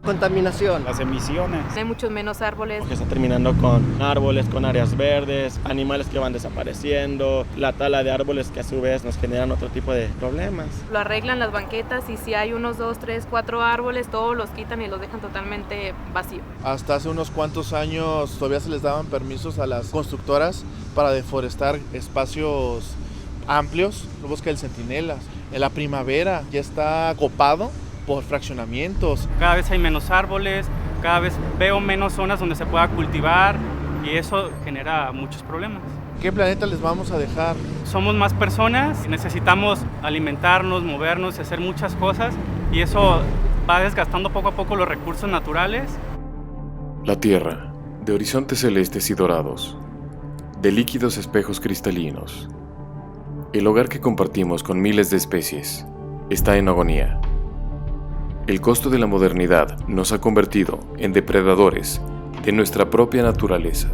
contaminación. Las emisiones. Hay muchos menos árboles. Que está terminando con árboles, con áreas verdes, animales que van desapareciendo, la tala de árboles que a su vez nos generan otro tipo de problemas. Lo arreglan las banquetas y si hay unos 2, 3, 4 árboles, todos los quitan y los dejan totalmente vacíos. Hasta hace unos cuantos años todavía se les daban permisos a las constructoras para deforestar espacios amplios, el bosque del Centinela. En la primavera ya está copado por fraccionamientos. Cada vez hay menos árboles, cada vez veo menos zonas donde se pueda cultivar y eso genera muchos problemas. ¿Qué planeta les vamos a dejar? Somos más personas, necesitamos alimentarnos, movernos y hacer muchas cosas y eso va desgastando poco a poco los recursos naturales. La Tierra, de horizontes celestes y dorados, de líquidos espejos cristalinos, el hogar que compartimos con miles de especies, está en agonía. El costo de la modernidad nos ha convertido en depredadores de nuestra propia naturaleza.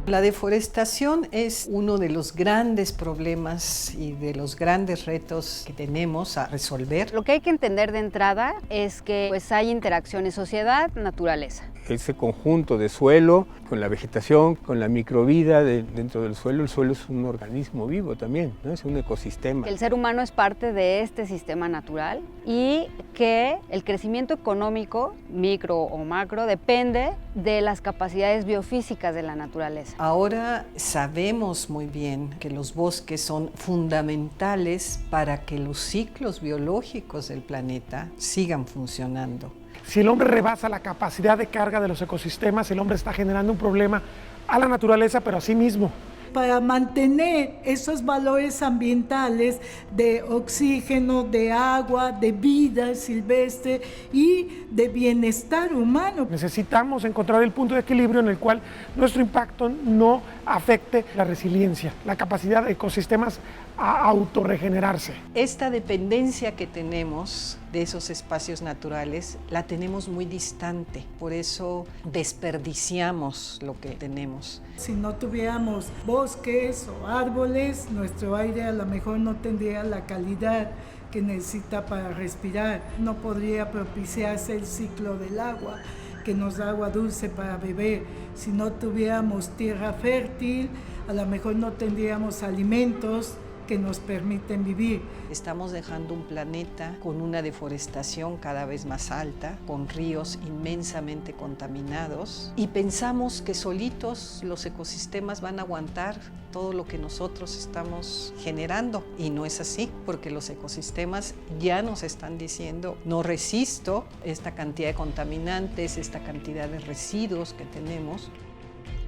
La deforestación es uno de los grandes problemas y de los grandes retos que tenemos a resolver. Lo que hay que entender de entrada es que hay interacciones sociedad-naturaleza. Ese conjunto de suelo, con la vegetación, con la microvida dentro del suelo. El suelo es un organismo vivo también, ¿no? Es un ecosistema. El ser humano es parte de este sistema natural y que el crecimiento económico, micro o macro, depende de las capacidades biofísicas de la naturaleza. Ahora sabemos muy bien que los bosques son fundamentales para que los ciclos biológicos del planeta sigan funcionando. Si el hombre rebasa la capacidad de carga de los ecosistemas, el hombre está generando un problema a la naturaleza, pero a sí mismo. Para mantener esos valores ambientales de oxígeno, de agua, de vida silvestre y de bienestar humano. Necesitamos encontrar el punto de equilibrio en el cual nuestro impacto no afecte la resiliencia, la capacidad de ecosistemas a autorregenerarse. Esta dependencia que tenemos de esos espacios naturales la tenemos muy distante, por eso desperdiciamos lo que tenemos. Si no tuviéramos bosques o árboles, nuestro aire a lo mejor no tendría la calidad que necesita para respirar, no podría propiciarse el ciclo del agua, que nos da agua dulce para beber. Si no tuviéramos tierra fértil, a lo mejor no tendríamos alimentos que nos permiten vivir. Estamos dejando un planeta con una deforestación cada vez más alta, con ríos inmensamente contaminados y pensamos que solitos los ecosistemas van a aguantar todo lo que nosotros estamos generando y no es así, porque los ecosistemas ya nos están diciendo no resisto esta cantidad de contaminantes, esta cantidad de residuos que tenemos.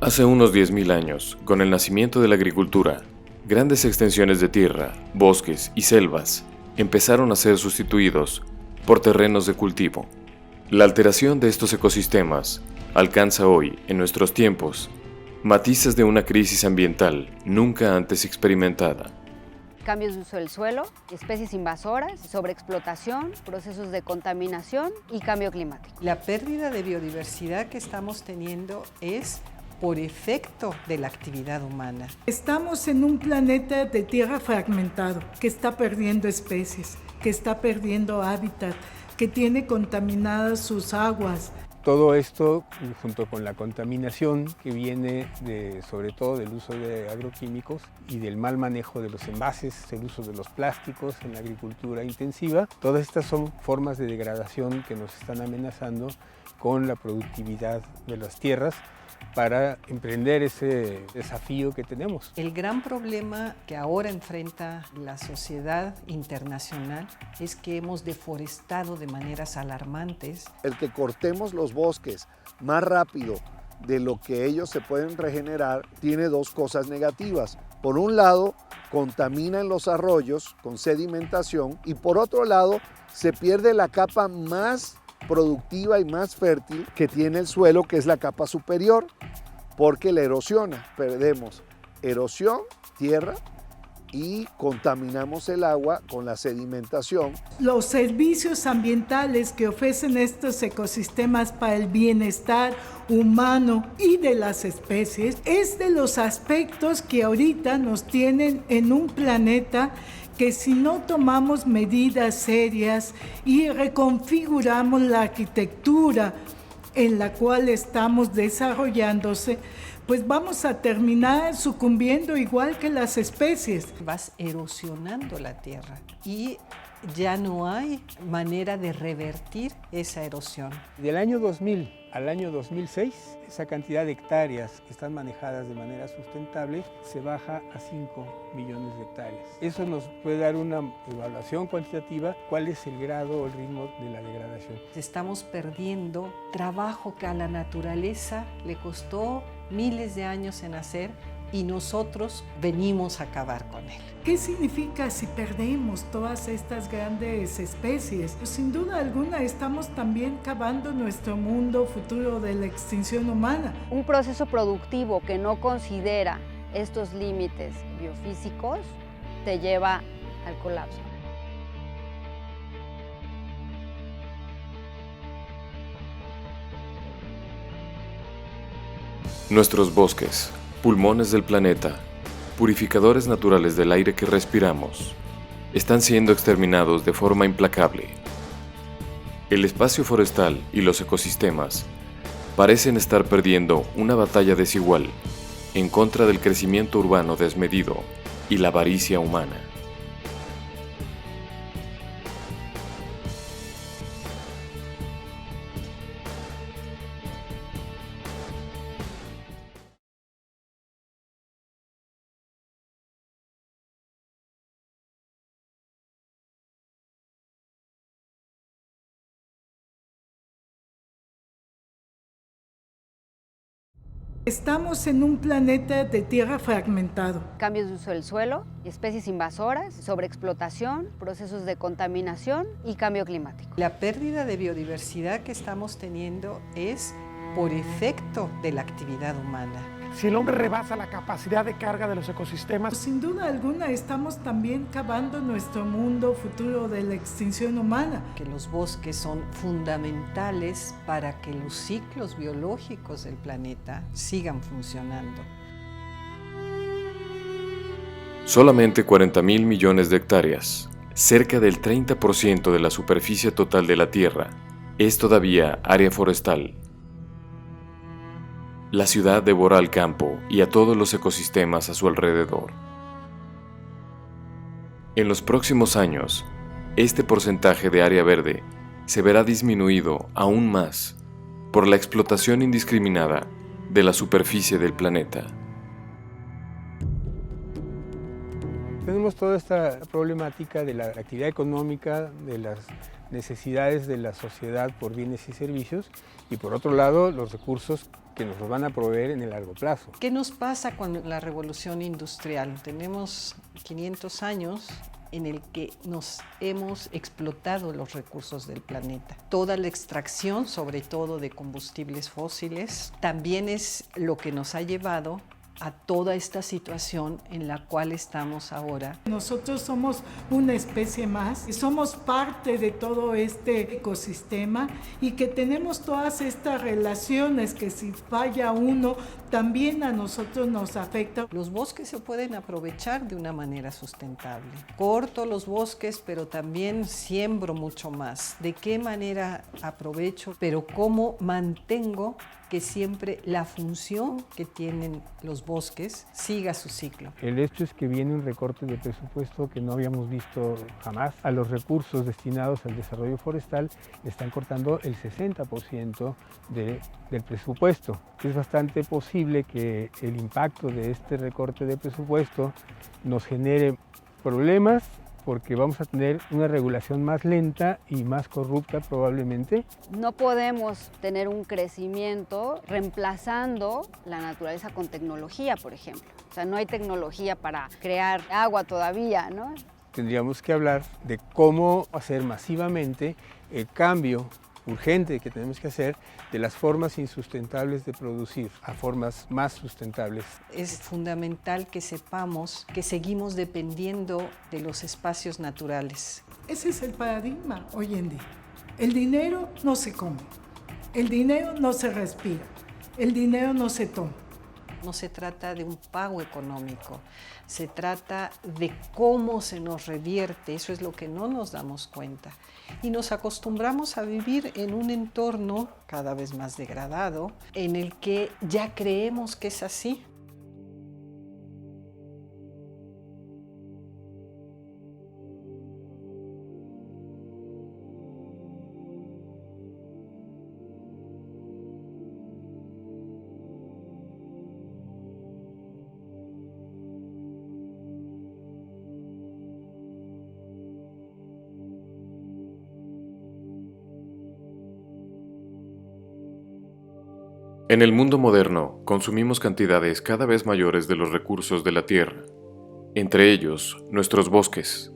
Hace unos 10.000 años, con el nacimiento de la agricultura, grandes extensiones de tierra, bosques y selvas empezaron a ser sustituidos por terrenos de cultivo. La alteración de estos ecosistemas alcanza hoy, en nuestros tiempos, matices de una crisis ambiental nunca antes experimentada. Cambios de uso del suelo, especies invasoras, sobreexplotación, procesos de contaminación y cambio climático. La pérdida de biodiversidad que estamos teniendo es por efecto de la actividad humana. Estamos en un planeta de tierra fragmentado, que está perdiendo especies, que está perdiendo hábitat, que tiene contaminadas sus aguas. Todo esto, junto con la contaminación que viene sobre todo del uso de agroquímicos y del mal manejo de los envases, el uso de los plásticos en la agricultura intensiva, todas estas son formas de degradación que nos están amenazando con la productividad de las tierras para emprender ese desafío que tenemos. El gran problema que ahora enfrenta la sociedad internacional es que hemos deforestado de maneras alarmantes. El que cortemos los bosques más rápido de lo que ellos se pueden regenerar tiene dos cosas negativas. Por un lado, contaminan los arroyos con sedimentación y por otro lado, se pierde la capa más productiva y más fértil que tiene el suelo, que es la capa superior, porque la erosiona. Perdemos erosión, tierra, y contaminamos el agua con la sedimentación. Los servicios ambientales que ofrecen estos ecosistemas para el bienestar humano y de las especies es de los aspectos que ahorita nos tienen en un planeta que si no tomamos medidas serias y reconfiguramos la arquitectura en la cual estamos desarrollándose, pues vamos a terminar sucumbiendo igual que las especies. Vas erosionando la tierra y ya no hay manera de revertir esa erosión. Del año 2000 al año 2006, esa cantidad de hectáreas que están manejadas de manera sustentable se baja a 5 millones de hectáreas. Eso nos puede dar una evaluación cuantitativa, cuál es el grado o el ritmo de la degradación. Estamos perdiendo trabajo que a la naturaleza le costó miles de años en hacer y nosotros venimos a acabar con él. ¿Qué significa si perdemos todas estas grandes especies? Pues sin duda alguna estamos también cavando nuestro mundo futuro de la extinción humana. Un proceso productivo que no considera estos límites biofísicos te lleva al colapso. Nuestros bosques, pulmones del planeta, purificadores naturales del aire que respiramos, están siendo exterminados de forma implacable. El espacio forestal y los ecosistemas parecen estar perdiendo una batalla desigual en contra del crecimiento urbano desmedido y la avaricia humana. Estamos en un planeta de tierra fragmentado. Cambios de uso del suelo, especies invasoras, sobreexplotación, procesos de contaminación y cambio climático. La pérdida de biodiversidad que estamos teniendo es por efecto de la actividad humana. Si el hombre rebasa la capacidad de carga de los ecosistemas, pues sin duda alguna estamos también cavando nuestro mundo futuro de la extinción humana. Que los bosques son fundamentales para que los ciclos biológicos del planeta sigan funcionando. Solamente 40.000 millones de hectáreas, cerca del 30% de la superficie total de la Tierra, es todavía área forestal. La ciudad devora al campo y a todos los ecosistemas a su alrededor. En los próximos años, este porcentaje de área verde se verá disminuido aún más por la explotación indiscriminada de la superficie del planeta. Tenemos toda esta problemática de la actividad económica, de las necesidades de la sociedad por bienes y servicios, y por otro lado los recursos que nos los van a proveer en el largo plazo. ¿Qué nos pasa con la revolución industrial? Tenemos 500 años en el que nos hemos explotado los recursos del planeta. Toda la extracción, sobre todo de combustibles fósiles, también es lo que nos ha llevado a toda esta situación en la cual estamos ahora. Nosotros somos una especie más, somos parte de todo este ecosistema y que tenemos todas estas relaciones que si falla uno, también a nosotros nos afecta. Los bosques se pueden aprovechar de una manera sustentable. Corto los bosques, pero también siembro mucho más. ¿De qué manera aprovecho? Pero ¿cómo mantengo que siempre la función que tienen los bosques siga su ciclo? El hecho es que viene un recorte de presupuesto que no habíamos visto jamás. A los recursos destinados al desarrollo forestal están cortando el 60% del presupuesto. Es bastante posible que el impacto de este recorte de presupuesto nos genere problemas porque vamos a tener una regulación más lenta y más corrupta probablemente. No podemos tener un crecimiento reemplazando la naturaleza con tecnología, por ejemplo. O sea, no hay tecnología para crear agua todavía, ¿no? Tendríamos que hablar de cómo hacer masivamente el cambio urgente que tenemos que hacer de las formas insustentables de producir a formas más sustentables. Es fundamental que sepamos que seguimos dependiendo de los espacios naturales. Ese es el paradigma hoy en día. El dinero no se come, el dinero no se respira, el dinero no se toma. No se trata de un pago económico, se trata de cómo se nos revierte, eso es lo que no nos damos cuenta. Y nos acostumbramos a vivir en un entorno cada vez más degradado, en el que ya creemos que es así. En el mundo moderno, consumimos cantidades cada vez mayores de los recursos de la Tierra, entre ellos nuestros bosques.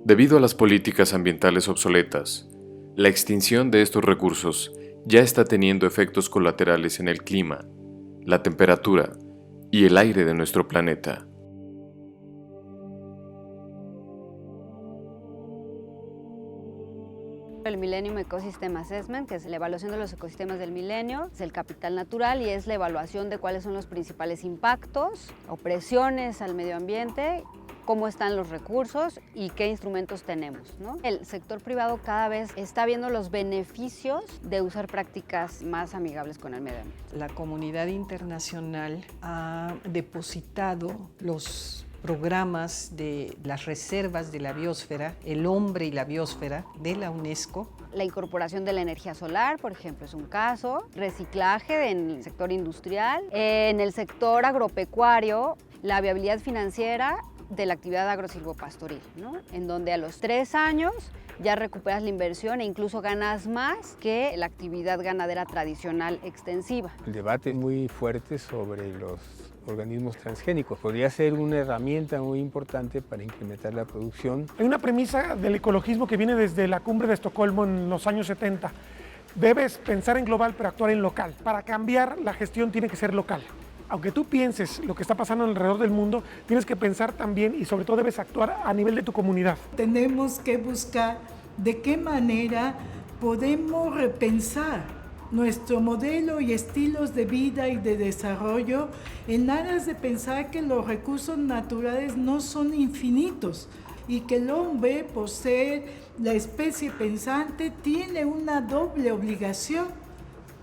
Debido a las políticas ambientales obsoletas, la extinción de estos recursos ya está teniendo efectos colaterales en el clima, la temperatura y el aire de nuestro planeta. El Millennium Ecosystem Assessment, que es la evaluación de los ecosistemas del milenio, es el capital natural y es la evaluación de cuáles son los principales impactos o presiones al medio ambiente, cómo están los recursos y qué instrumentos tenemos, ¿no? El sector privado cada vez está viendo los beneficios de usar prácticas más amigables con el medio ambiente. La comunidad internacional ha depositado los programas de las reservas de la biosfera, el hombre y la biosfera de la UNESCO. La incorporación de la energía solar, por ejemplo, es un caso. Reciclaje en el sector industrial. En el sector agropecuario, la viabilidad financiera de la actividad agrosilvopastoril, ¿no? En donde a los 3 años ya recuperas la inversión e incluso ganas más que la actividad ganadera tradicional extensiva. El debate es muy fuerte sobre los organismos transgénicos. Podría ser una herramienta muy importante para incrementar la producción. Hay una premisa del ecologismo que viene desde la cumbre de Estocolmo en los años 70. Debes pensar en global pero actuar en local. Para cambiar, la gestión tiene que ser local. Aunque tú pienses lo que está pasando alrededor del mundo, tienes que pensar también y sobre todo debes actuar a nivel de tu comunidad. Tenemos que buscar de qué manera podemos repensar nuestro modelo y estilos de vida y de desarrollo en aras de pensar que los recursos naturales no son infinitos y que el hombre, por ser la especie pensante, tiene una doble obligación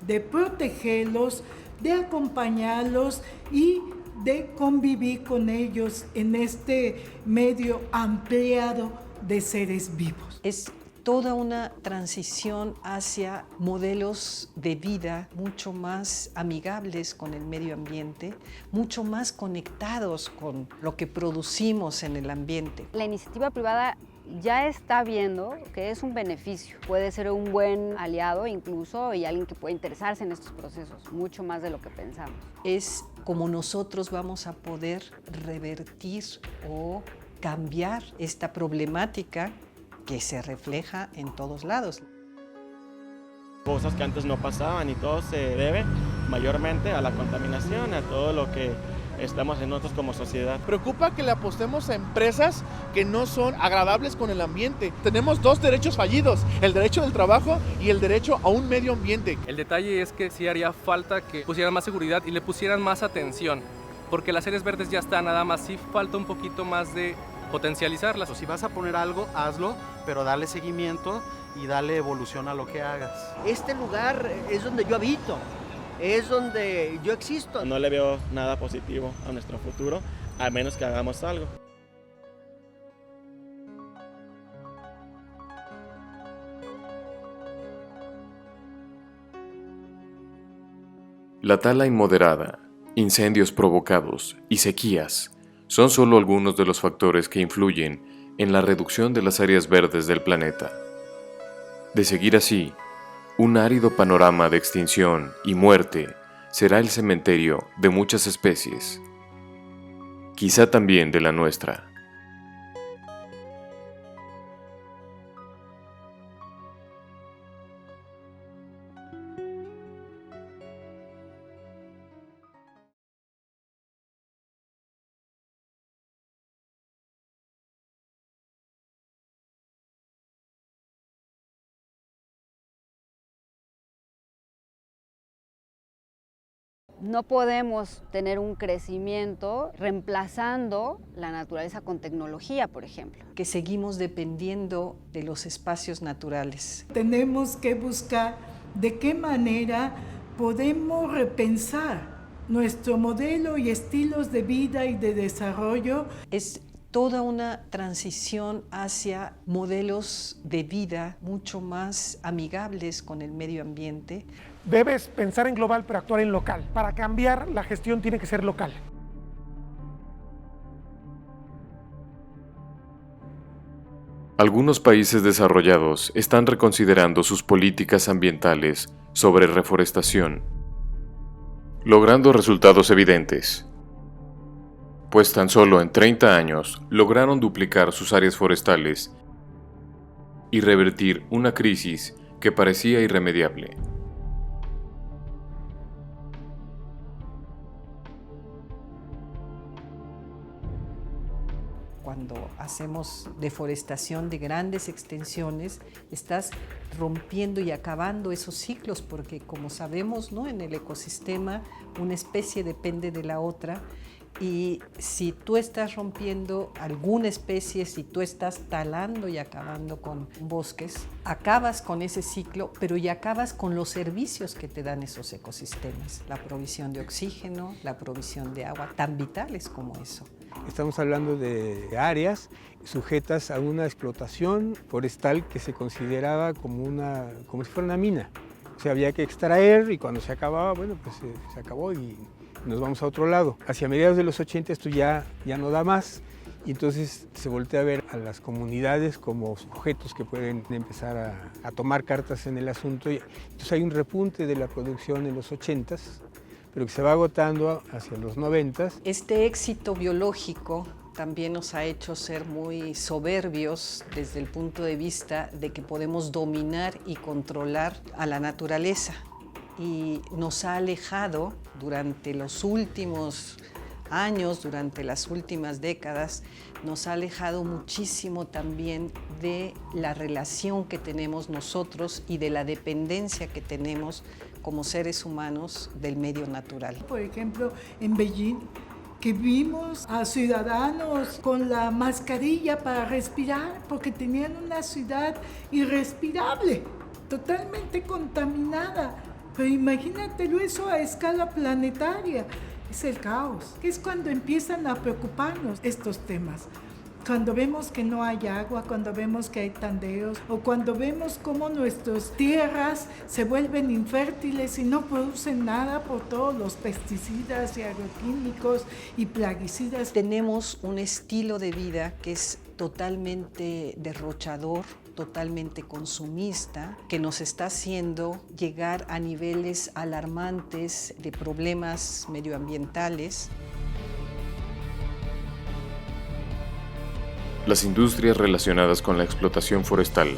de protegerlos, de acompañarlos y de convivir con ellos en este medio ampliado de seres vivos. Es toda una transición hacia modelos de vida mucho más amigables con el medio ambiente, mucho más conectados con lo que producimos en el ambiente. La iniciativa privada ya está viendo que es un beneficio, puede ser un buen aliado incluso y alguien que puede interesarse en estos procesos, mucho más de lo que pensamos. Es como nosotros vamos a poder revertir o cambiar esta problemática que se refleja en todos lados. Cosas que antes no pasaban y todo se debe mayormente a la contaminación, a todo lo que estamos en nosotros como sociedad. Preocupa que le apostemos a empresas que no son agradables con el ambiente. Tenemos 2 derechos fallidos, el derecho del trabajo y el derecho a un medio ambiente. El detalle es que sí haría falta que pusieran más seguridad y le pusieran más atención, porque las áreas verdes ya están, nada más sí falta un poquito más de potencializarlas. Si vas a poner algo, hazlo, pero dale seguimiento y dale evolución a lo que hagas. Este lugar es donde yo habito, es donde yo existo. No le veo nada positivo a nuestro futuro, a menos que hagamos algo. La tala inmoderada, incendios provocados y sequías son solo algunos de los factores que influyen en la reducción de las áreas verdes del planeta. De seguir así, un árido panorama de extinción y muerte será el cementerio de muchas especies, quizá también de la nuestra. No podemos tener un crecimiento reemplazando la naturaleza con tecnología, por ejemplo. Que seguimos dependiendo de los espacios naturales. Tenemos que buscar de qué manera podemos repensar nuestro modelo y estilos de vida y de desarrollo. Es toda una transición hacia modelos de vida mucho más amigables con el medio ambiente. Debes pensar en global pero actuar en local. Para cambiar, la gestión tiene que ser local. Algunos países desarrollados están reconsiderando sus políticas ambientales sobre reforestación, logrando resultados evidentes, pues tan solo en 30 años lograron duplicar sus áreas forestales y revertir una crisis que parecía irremediable. Cuando hacemos deforestación de grandes extensiones, estás rompiendo y acabando esos ciclos, porque como sabemos, ¿no?, en el ecosistema una especie depende de la otra, y si tú estás rompiendo alguna especie, si tú estás talando y acabando con bosques, acabas con ese ciclo, pero y acabas con los servicios que te dan esos ecosistemas, la provisión de oxígeno, la provisión de agua, tan vitales como eso. Estamos hablando de áreas sujetas a una explotación forestal que se consideraba como si fuera una mina. O sea, había que extraer y cuando se acababa, bueno, pues se acabó y nos vamos a otro lado. Hacia mediados de los 80 esto ya no da más y entonces se voltea a ver a las comunidades como sujetos que pueden empezar a tomar cartas en el asunto. Y entonces hay un repunte de la producción en los 80s, pero que se va agotando hacia los 90s. Este éxito biológico también nos ha hecho ser muy soberbios desde el punto de vista de que podemos dominar y controlar a la naturaleza, y nos ha alejado durante los últimos años, durante las últimas décadas, nos ha alejado muchísimo también de la relación que tenemos nosotros y de la dependencia que tenemos como seres humanos del medio natural. Por ejemplo, en Beijing, que vimos a ciudadanos con la mascarilla para respirar porque tenían una ciudad irrespirable, totalmente contaminada. Pero imagínatelo eso a escala planetaria. Es el caos. Es cuando empiezan a preocuparnos estos temas. Cuando vemos que no hay agua, cuando vemos que hay tandeos, o cuando vemos cómo nuestras tierras se vuelven infértiles y no producen nada por todos los pesticidas y agroquímicos y plaguicidas. Tenemos un estilo de vida que es totalmente derrochador, totalmente consumista, que nos está haciendo llegar a niveles alarmantes de problemas medioambientales. Las industrias relacionadas con la explotación forestal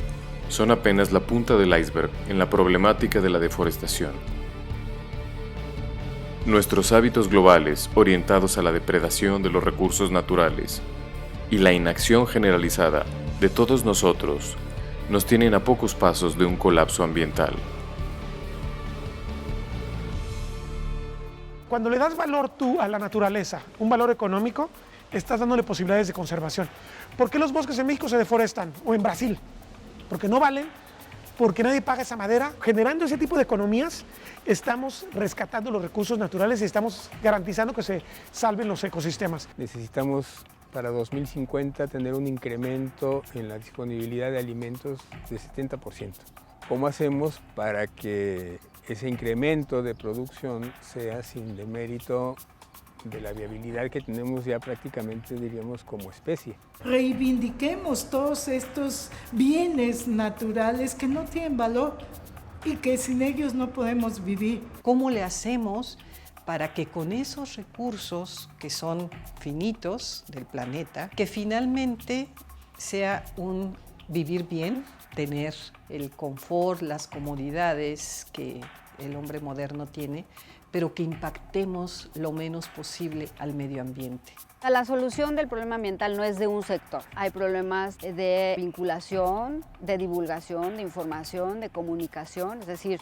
son apenas la punta del iceberg en la problemática de la deforestación. Nuestros hábitos globales orientados a la depredación de los recursos naturales y la inacción generalizada de todos nosotros nos tienen a pocos pasos de un colapso ambiental. Cuando le das valor tú a la naturaleza, un valor económico, estás dándole posibilidades de conservación. ¿Por qué los bosques en México se deforestan? O en Brasil. Porque no valen, porque nadie paga esa madera. Generando ese tipo de economías, estamos rescatando los recursos naturales y estamos garantizando que se salven los ecosistemas. Necesitamos para 2050 tener un incremento en la disponibilidad de alimentos de 70%. ¿Cómo hacemos para que ese incremento de producción sea sin demérito de la viabilidad que tenemos ya prácticamente, diríamos, como especie? Reivindiquemos todos estos bienes naturales que no tienen valor y que sin ellos no podemos vivir. ¿Cómo le hacemos para que con esos recursos que son finitos del planeta, que finalmente sea un vivir bien, tener el confort, las comodidades que el hombre moderno tiene, pero que impactemos lo menos posible al medio ambiente? La solución del problema ambiental no es de un sector. Hay problemas de vinculación, de divulgación, de información, de comunicación, es decir,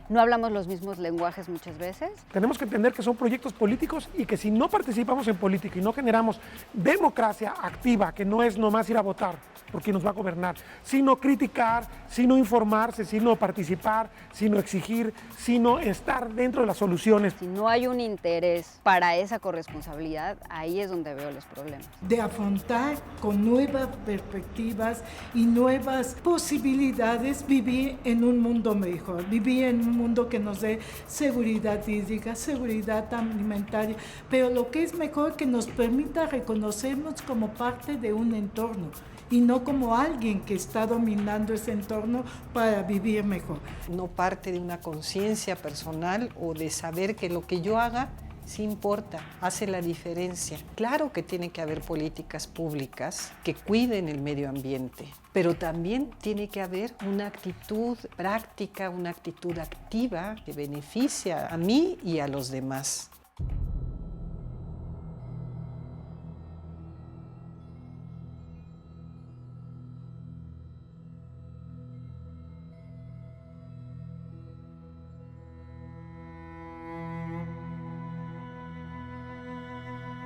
no hablamos los mismos lenguajes muchas veces. Tenemos que entender que son proyectos políticos y que si no participamos en política y no generamos democracia activa, que no es nomás ir a votar por quien nos va a gobernar, sino criticar, sino informarse, sino participar, sino exigir, sino estar dentro de las soluciones. Si no hay un interés para esa corresponsabilidad, ahí es donde veo los problemas. De afrontar con nuevas perspectivas y nuevas posibilidades vivir en un mundo mejor, vivir en un mundo que nos dé seguridad hídrica, seguridad alimentaria, pero lo que es mejor, que nos permita reconocernos como parte de un entorno y no como alguien que está dominando ese entorno para vivir mejor. No parte de una conciencia personal o de saber que lo que yo haga sí importa, hace la diferencia. Claro que tiene que haber políticas públicas que cuiden el medio ambiente, pero también tiene que haber una actitud práctica, una actitud activa que beneficia a mí y a los demás.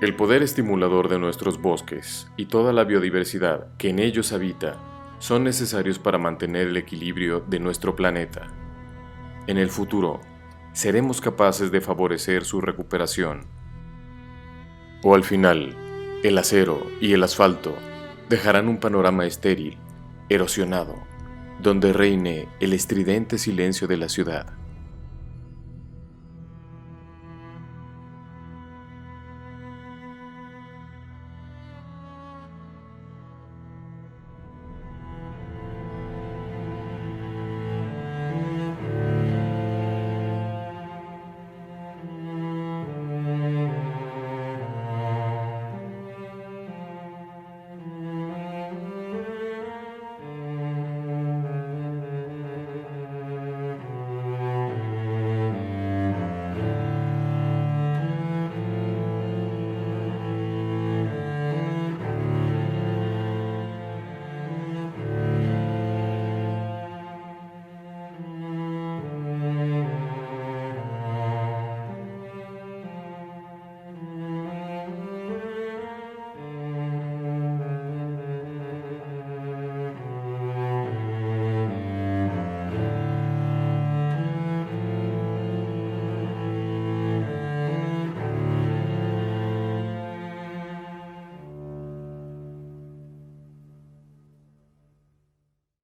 El poder estimulador de nuestros bosques y toda la biodiversidad que en ellos habita son necesarios para mantener el equilibrio de nuestro planeta. En el futuro, ¿seremos capaces de favorecer su recuperación? ¿O al final, el acero y el asfalto dejarán un panorama estéril, erosionado, donde reine el estridente silencio de la ciudad?